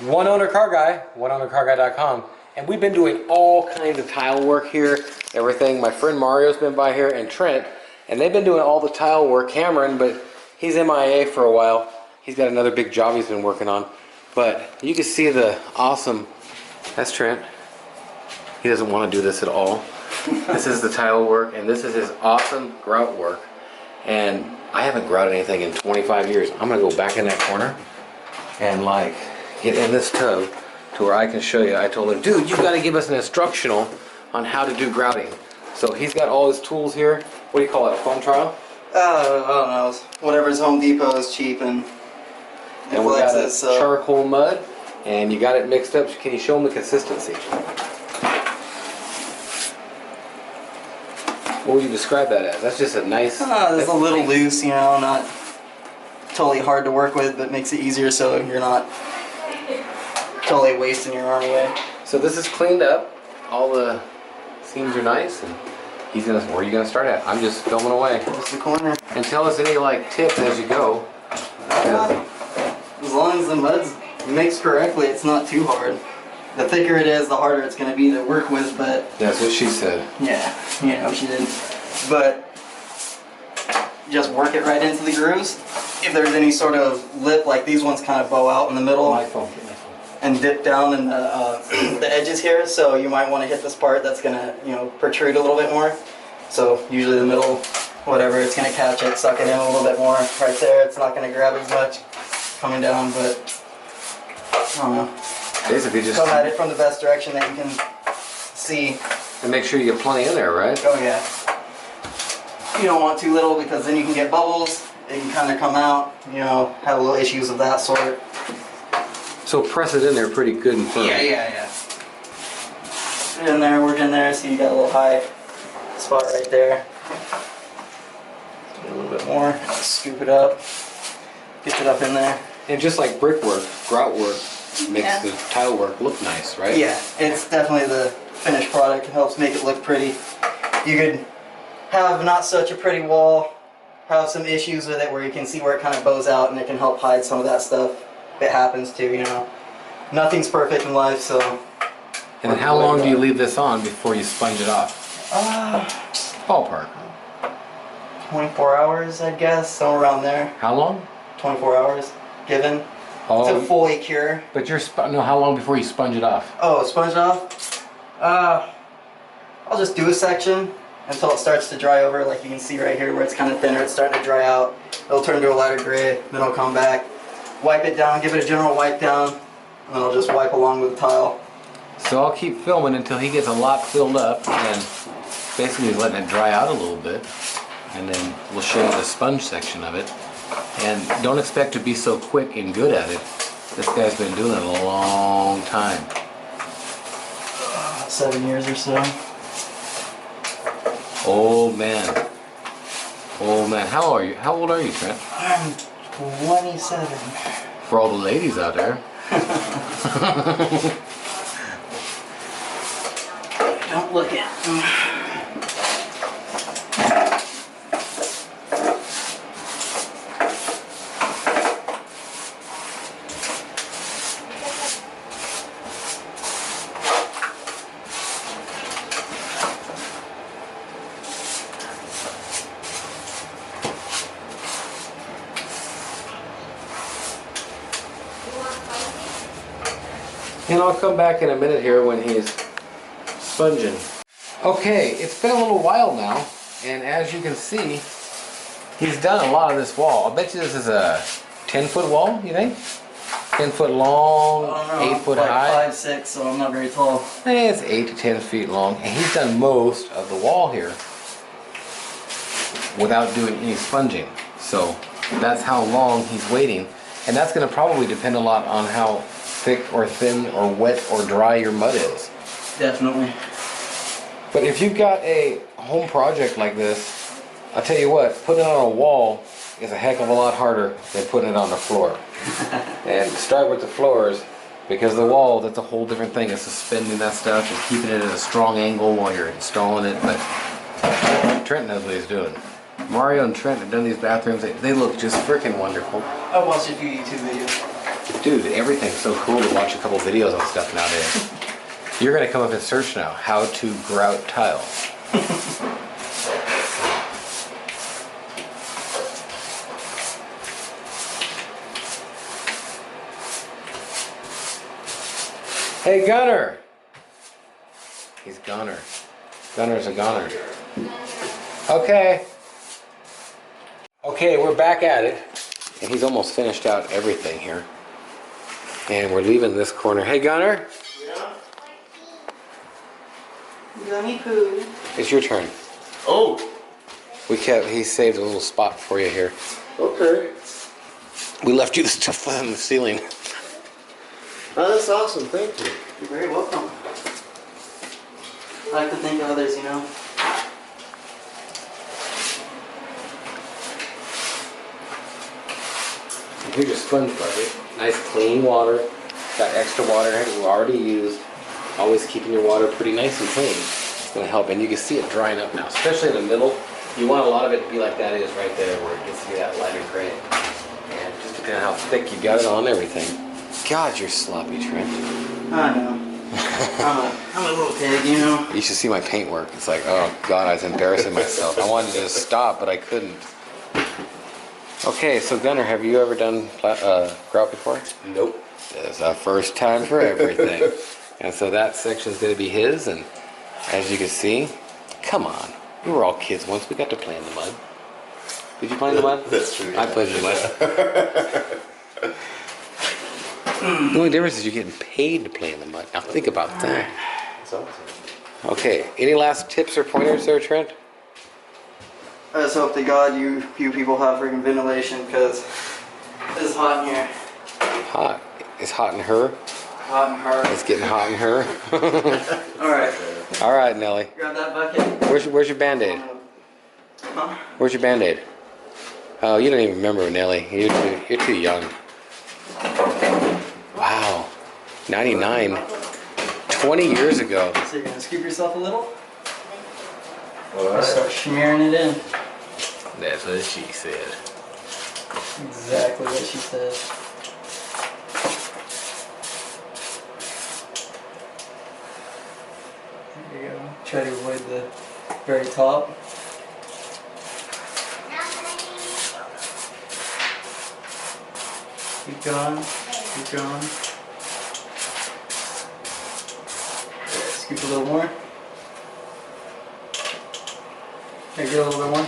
One Owner Car Guy, oneownercarguy.com, and we've been doing all kinds of tile work here, everything. My friend Mario's been by here, and Trent, and they've been doing all the tile work. Cameron, but he's MIA for a while. He's got another big job he's been working on. But you can see the awesome, that's Trent. He doesn't want to do this at all. This is the tile work, and this is his awesome grout work. And I haven't grouted anything in 25 years. I'm gonna go back in that corner and like get in this tub to where I can show you. I told him, dude, you gotta give us an instructional on how to do grouting. So he's got all his tools here. What do you call it, a foam trowel? I don't know, whatever's Home Depot is cheap and we got a charcoal mud, and you got it mixed up. Can you show them the consistency? What would you describe that as? That's just a nice... it's a little loose, you know, not totally hard to work with, but makes it easier so you're not totally wasting your arm away. So this is cleaned up. All the seams are nice, and he's gonna... Where are you gonna start at? I'm just filming away. Just the corner. And tell us any like tips as you go. As long as the mud's mixed correctly, it's not too hard. The thicker it is, the harder it's going to be to work with, but... That's what she said. Yeah, you know, she didn't. But just work it right into the grooves. If there's any sort of lip, like these ones kind of bow out in the middle and dip down in the, the edges here, so you might want to hit this part that's going to, you know, protrude a little bit more. So usually the middle, whatever, it's going to catch it, suck it in a little bit more. Right there, it's not going to grab as much coming down, but I don't know. Basically just come at it from the best direction that you can see. And make sure you get plenty in there, right? Oh yeah. You don't want too little because then you can get bubbles. It can kind of come out, you know, have little issues of that sort. So press it in there pretty good and firm. Yeah. Get in there, work in there, so you got a little high spot right there. Get a little bit more, scoop it up, get it up in there. And just like brickwork, grout work makes the tile work look nice, right? Yeah, it's definitely the finished product. It helps make it look pretty. You could have not such a pretty wall, have some issues with it where you can see where it kind of bows out, and it can help hide some of that stuff. It happens too, you know. Nothing's perfect in life, so... And then how long do you leave this on before you sponge it off? Ballpark. 24 hours, I guess, somewhere around there. How long? 24 hours, given. It's a fully cure. But you're no. How long before you sponge it off? Oh, sponge it off? I'll just do a section until it starts to dry over. Like you can see right here where it's kind of thinner. It's starting to dry out. It'll turn to a lighter gray. Then I'll come back, wipe it down, give it a general wipe down, and then I'll just wipe along with the tile. So I'll keep filming until he gets a lot filled up, and basically letting it dry out a little bit, and then we'll show you the sponge section of it. And don't expect to be so quick and good at it. This guy's been doing it a long time. 7 years or so. Old man. Old man. How old are you, Trent? I'm 27. For all the ladies out there. Don't look at. And I'll come back in a minute here when he's sponging. Okay, it's been a little while now, and as you can see, he's done a lot of this wall. I bet you this is a 10-foot wall, you think? 10 foot long, 8 foot high. 5'6", so I'm not very tall. It's 8 to 10 feet long, and he's done most of the wall here without doing any sponging. So that's how long he's waiting, and that's going to probably depend a lot on how thick or thin or wet or dry your mud is. Definitely. But if you've got a home project like this, I'll tell you what, putting it on a wall is a heck of a lot harder than putting it on the floor. And start with the floors, because the wall, that's a whole different thing. It's suspending that stuff and keeping it at a strong angle while you're installing it. But Trent knows what he's doing. Mario and Trent have done these bathrooms. They look just freaking wonderful. I watched a few YouTube videos. Dude, everything's so cool to watch a couple videos on stuff nowadays. You're gonna come up and search now, how to grout tile. Hey, Gunner! He's Gunner. Gunner's a gunner. Okay. Okay, we're back at it. And he's almost finished out everything here. And we're leaving this corner. Hey, Gunner? Yeah? Gunny poo. It's your turn. Oh, He saved a little spot for you here. okay. We left you the stuff on the ceiling. Oh, that's awesome. Thank you. You're very welcome. I like to think of others, you know. Here's your sponge bucket. Nice clean water. Got extra water in it we already used. Always keeping your water pretty nice and clean. It's going to help. And you can see it drying up now, especially in the middle. You want a lot of it to be like that is right there where it gets to be that lighter gray. And just depending on how thick you got it on everything. God, you're sloppy, Trent. I know. I'm a little pig, you know. You should see my paint work. It's like, oh God, I was embarrassing myself. I wanted to just stop, but I couldn't. Okay, so Gunner, have you ever done grout before? Nope. It's our first time for everything. And so that section is going to be his, and as you can see, come on. We were all kids once. We got to play in the mud. Did you play in the mud? That's true. I played in the mud. The only difference is you're getting paid to play in the mud. Now think about that. That's awesome. Okay, any last tips or pointers there, Trent? I just hope to God you people have freaking ventilation, because it's hot in here. Hot. It's hot in her. Hot and hard. It's getting hot in her. Alright. All right, Nelly. Grab that bucket. Where's your Band-Aid? Huh? Where's your Band-Aid? Oh, you don't even remember, Nelly. You're too young. Wow. 99. 20 years ago. So you're gonna scoop yourself a little? All Start right. smearing it in. That's what she said. Exactly what she said. There you go. Try to avoid the very top. Keep going. Keep going. Scoop a little more. There, get a little bit more.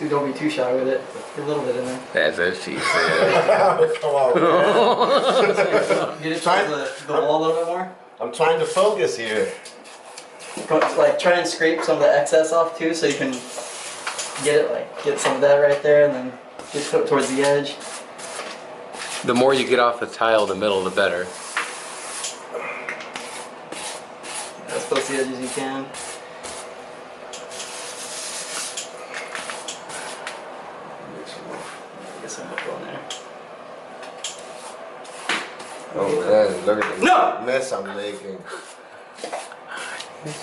Don't be too shy with it. Get a little bit in there. That's what she said. Come on, man. Get it towards the wall a little bit more. I'm trying to focus here. Like try and scrape some of the excess off too, so you can get some of that right there, and then just put it towards the edge. The more you get off the tile, the middle, the better. As close to the edge as you can. Get some more on there. Oh man, look at the No! mess I'm making.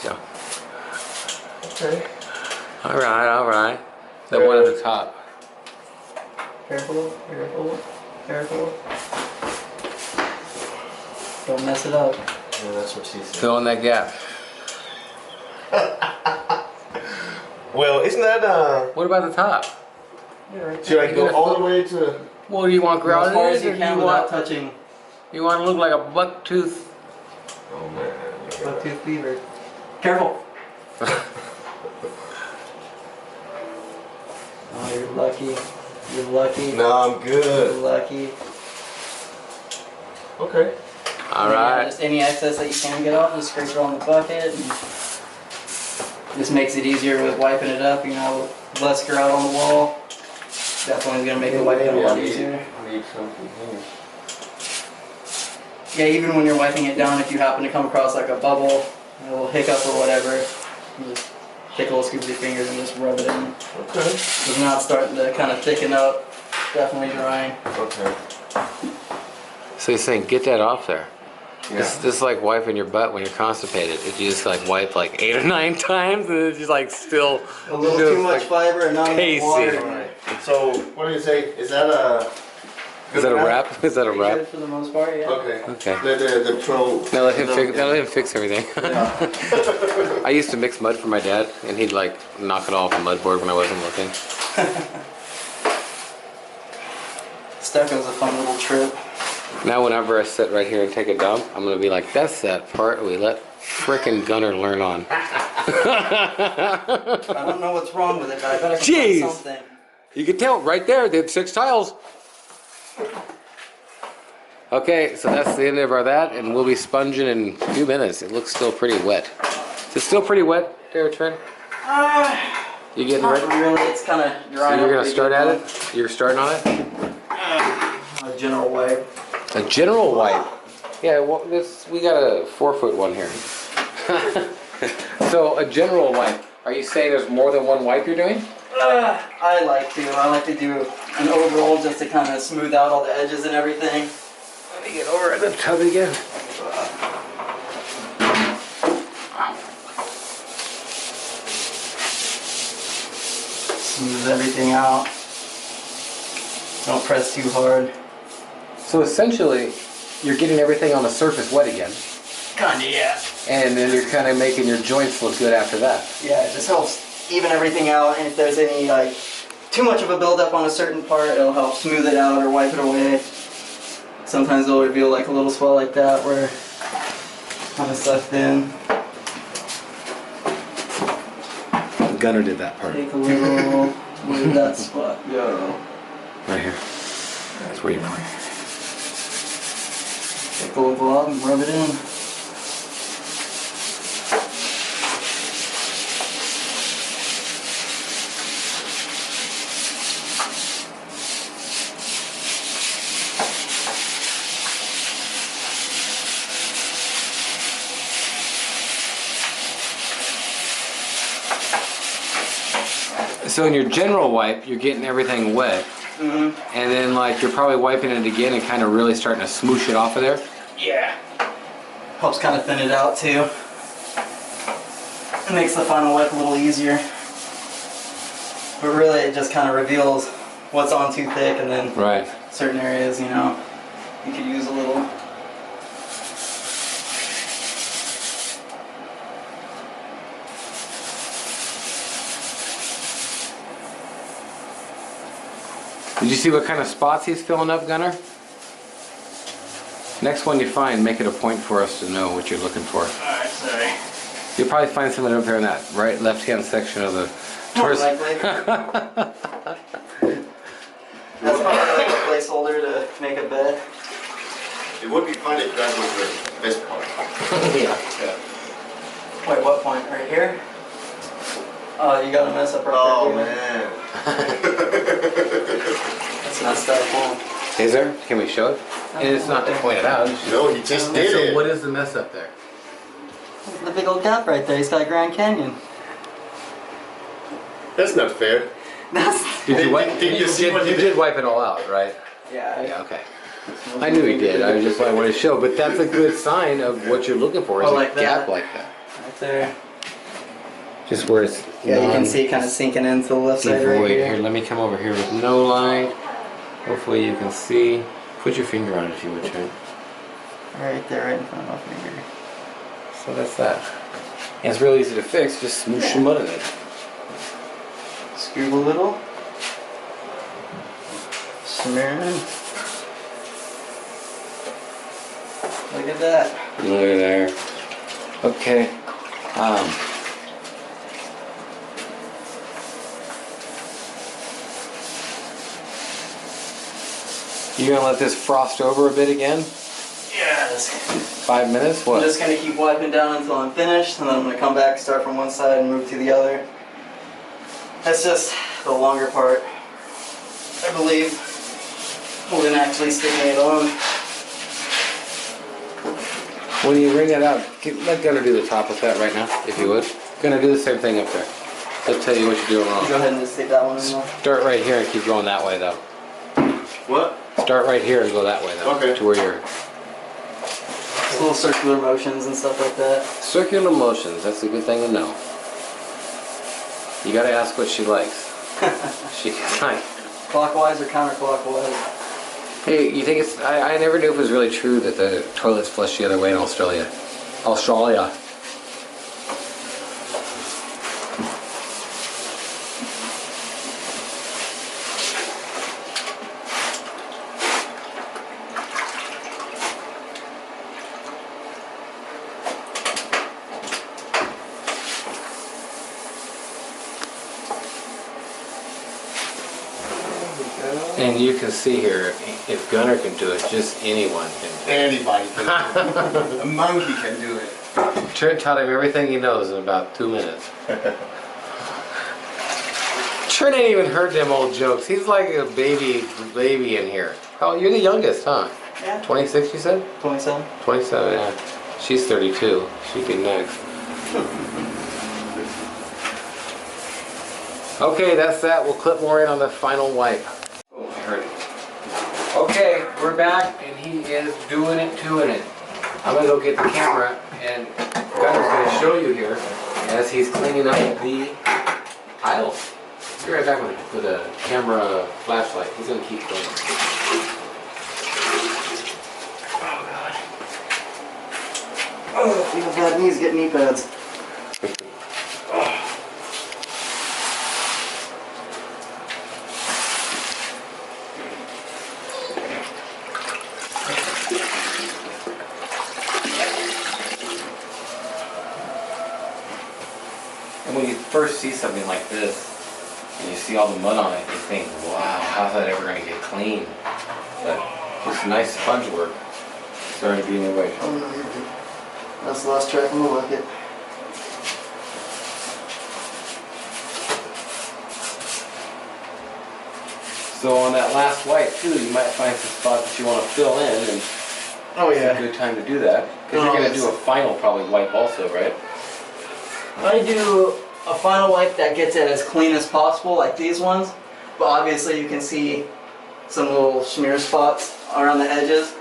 So, Okay. all right. The one at the top. Careful, careful, careful. Don't mess it up. Yeah, that's what she said. Fill in that gap. Well, isn't that What about the top? Yeah, right should I You go gotta all fill- the way to? Well, do you want as grout far in as it, you or do can you without want touching you want to look like a buck tooth? Oh man. bucktooth beaver. Careful. Oh, you're lucky. You're lucky. No, I'm You're good. lucky. Okay. All Yeah, right. just any excess that you can get off, just scrape it on the bucket. And this makes it easier with wiping it up. You know, less grout on the wall. Definitely gonna make the wiping a lot easier. Need something here. Yeah, even when you're wiping it down, if you happen to come across like a bubble, a little hiccup or whatever, you just take a little scoop with your fingers and just rub it in. Okay. It's now it's starting to kind of thicken up. Definitely drying. Okay. So you're saying get that off there. Yeah. This is like wiping your butt when you're constipated. If you just like wipe like 8 or 9 times and it's just like still A little just too much like fiber and not enough pasty. water. Alright. So, what do you say? Is that a Is that a wrap? Is that a Pretty wrap? good for the most part, yeah. Okay. Okay. The pro. Now let him fix everything. I used to mix mud for my dad, and he'd like knock it all off a mud board when I wasn't looking. Stuck was a fun little trip. Now whenever I sit right here and take a dump, I'm gonna be like, that's that part we let frickin' Gunner learn on. I don't know what's wrong with it, but I bet I can Jeez. find something. You can tell right there, they had 6 tiles. Okay, so that's the end of our that, and we'll be sponging in a few minutes. It looks still pretty wet. Is it still pretty wet there, Trent? You getting Not ready? really, it's kind of So drying you're up gonna pretty start good at now. it? You're starting on it? A general wipe. A general wipe. Yeah, well, we got a 4-foot one here. So a general wipe. Are you saying there's more than one wipe you're doing? I like to do an overall just to kind of smooth out all the edges and everything. Let me get over the tub again. Smooth everything out. Don't press too hard. So essentially, you're getting everything on the surface wet again, Kinda, yeah. and then you're kind of making your joints look good after that. Yeah, it just helps even everything out, and if there's any like too much of a buildup on a certain part, it'll help smooth it out or wipe it away. Sometimes it'll reveal like a little swell like that where kind of sucked in. Gunner did that part. Take a little, where did that spot go? Right here. That's where you point. Take a little glove and rub it in. So in your general wipe, you're getting everything wet, Mm-hmm. and then like you're probably wiping it again and kind of really starting to smoosh it off of there. Yeah. Helps kind of thin it out too. It makes the final wipe a little easier. But really it just kind of reveals what's on too thick, and then Right. certain areas, you know, you could use a little. Did you see what kind of spots he's filling up, Gunner? Next one you find, make it a point for us to know what you're looking for. Alright, sorry. You'll probably find something up there in that right left-hand section of the More towards. likely. That's probably like a placeholder to make a bed. It would be fun if that was the best part. Yeah. Wait, what point? Right here? Oh, you gotta mess up right Oh there. man. That's messed up, huh? Is there? Can we show it? And it's not to point it out. No, he just And did so it. what is the mess up there? The big old gap right there. He's got Grand Canyon. That's not fair. That's. Did you wipe? Did you see what he you did? did wipe it all out, right? Yeah. Yeah. Okay. I knew he did. I just wanted to show, but that's a good sign of what you're looking for. Is Oh, a like gap that? like that. Right there. Just where it's. Yeah, you can see it kind of sinking into the left side right Void. here. Here, let me come over here with no light. Hopefully you can see. Put your finger on it if you would, Trent. Right there, right in front of my finger. So that's that. And it's real easy to fix. Just smoosh some mud in it. Scoop a little. Smear it in. Look at that. Look at there. Okay. You gonna let this frost over a bit again? Yes. 5 minutes? I'm What? just gonna keep wiping down until I'm finished, and then I'm gonna come back, start from one side, and move to the other. That's just the longer part, I believe, more than actually sticking it on. When you wring that out, let Gunner do the top with that right now, if you would. Gonna do the same thing up there. He'll tell you what you're doing Go wrong. ahead and just stick that one in there. Start right here and keep going that way though. What? Start right here and go that way though. Okay. To where you're. Just little circular motions and stuff like that. Circular motions, that's a good thing to know. You gotta ask what she likes. She like, Clockwise or counterclockwise? Hey, you think it's... I never knew if it was really true that the toilets flush the other way in Australia. Australia. And you can see here, if Gunner can do it, just anyone can do it. Anybody can do it. A monkey can do it. Trent taught him everything he knows in about 2 minutes. Trent ain't even heard them old jokes. He's like a baby in here. Oh, you're the youngest, huh? Yeah. 26, you said? 27. 27, yeah. She's 32. She can next. Okay, that's that. We'll clip more in on the final wipe. Oh, I heard it. Okay, we're back, and he is doing it. I'm gonna go get the camera, and Gunner's gonna show you here as he's cleaning up the tiles. Be right back with a camera flashlight. He's gonna keep going. Oh god. Oh, I feel bad knees, get knee pads. And when you first see something like this, and you see all the mud on it, you think, wow, how's that ever going to get clean? But just nice sponge work. Sorry to be in your way. Oh no, you're good. That's the last track in the bucket. So on that last wipe too, you might find some spots that you want to fill in, and Oh it's yeah. a good time to do that. Because you're going to do a final probably wipe also, right? I do a final wipe that gets it as clean as possible, like these ones. But obviously you can see some little smear spots around the edges.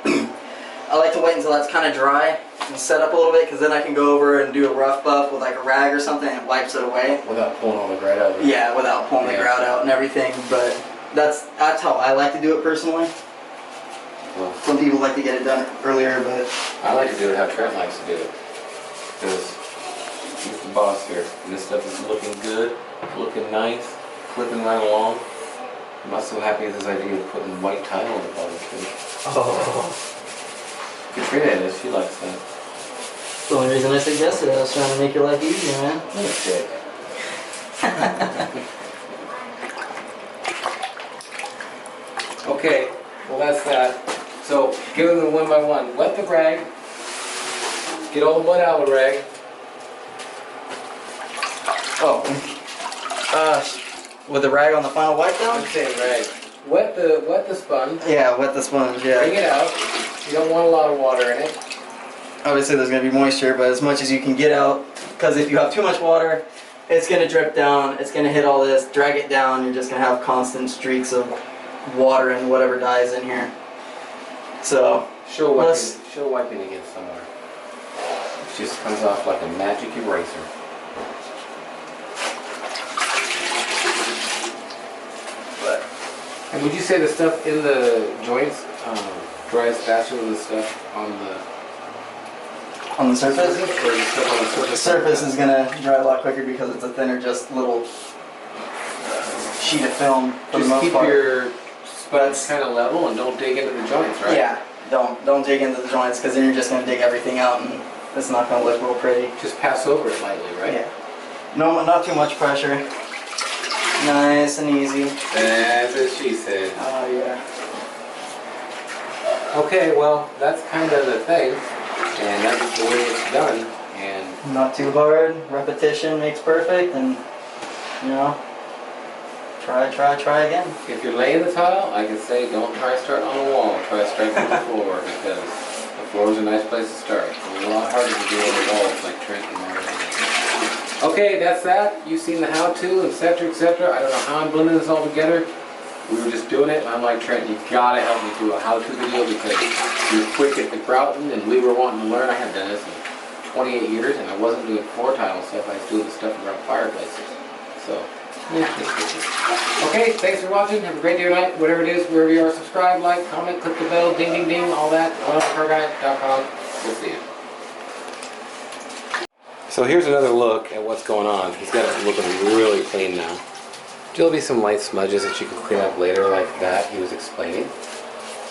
I like to wait until that's kind of dry and set up a little bit, because then I can go over and do a rough buff with like a rag or something, and it wipes it away. Without pulling all the grout out of it. Yeah, without pulling the grout out and everything. But that's how I like to do it personally. Well, Some people like to get it done earlier, but I like to do it how Trent likes to do it. Because he's the boss here. And this stuff is looking good, looking nice, clipping right along. I'm not so happy with this idea of putting white tile on the bottom too. oh. Quikrete is, she likes that. That's the only reason I suggested it. I was trying to make your life easier, man. What a dick. Okay, well that's that. So, give them one by one. Wet the rag. Get all the mud out of the rag. Oh. With the rag on the final wipe down? I'm saying rag. Wet the sponge. Yeah, wet the sponge, yeah. Bring it out. You don't want a lot of water in it. Obviously there's going to be moisture, but as much as you can get out, because if you have too much water, it's going to drip down, it's going to hit all this, drag it down, you're just going to have constant streaks of water and whatever dyes in here. So, Show wiping again somewhere. It just comes off like a magic eraser. And would you say the stuff in the joints dries faster than the stuff on the surface? or the stuff on the surface? The surface is going to dry a lot quicker because it's a thinner, just little sheet of film for the Just most keep part. your sponge kind of level and don't dig into the joints, right? Yeah, don't dig into the joints, because then you're just going to dig everything out and it's not going to look real pretty. Just pass over it lightly, right? Yeah. No, not too much pressure. Nice and easy. That's what she said. Oh yeah. Okay, well, that's kind of the thing, and that's the way it's done, and Not too hard. Repetition makes perfect, and you know, try again. if you're laying the tile, I can say don't try starting on the wall, try starting on the floor, because the floor is a nice place to start. It's a lot harder to do on the walls like Trent and Mario. Okay, that's that. You've seen the how-to, etc., etc. I don't know how I'm blending this all together. We were just doing it, and I'm like, Trent, you gotta help me do a how-to video because you're quick at the grouting, and we were wanting to learn. I have done this in 28 years, and I wasn't doing floor tile stuff. I was doing the stuff around fireplaces. So Okay, thanks for watching. Have a great day or night, whatever it is, wherever you are. Subscribe, like, comment, click the bell, ding, ding, ding, all that. OneOnTheCarGuy.com. We'll see you. So here's another look at what's going on. He's got it looking really clean now. There'll be some light smudges that you can clean up later like that, he was explaining.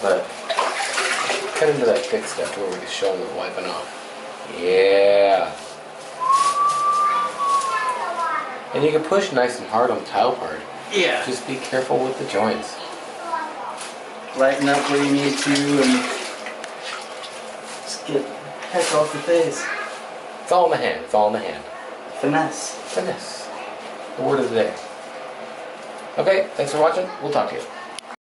But cut into that thick stuff where we can show him the wiping off. Yeah. And you can push nice and hard on the tile part. Yeah. Just be careful with the joints. Lighten up where you need to and just get the heck off your face. It's all in the hand. It's all in the hand. Finesse. Finesse. The word of the day. Okay, thanks for watching. We'll talk to you.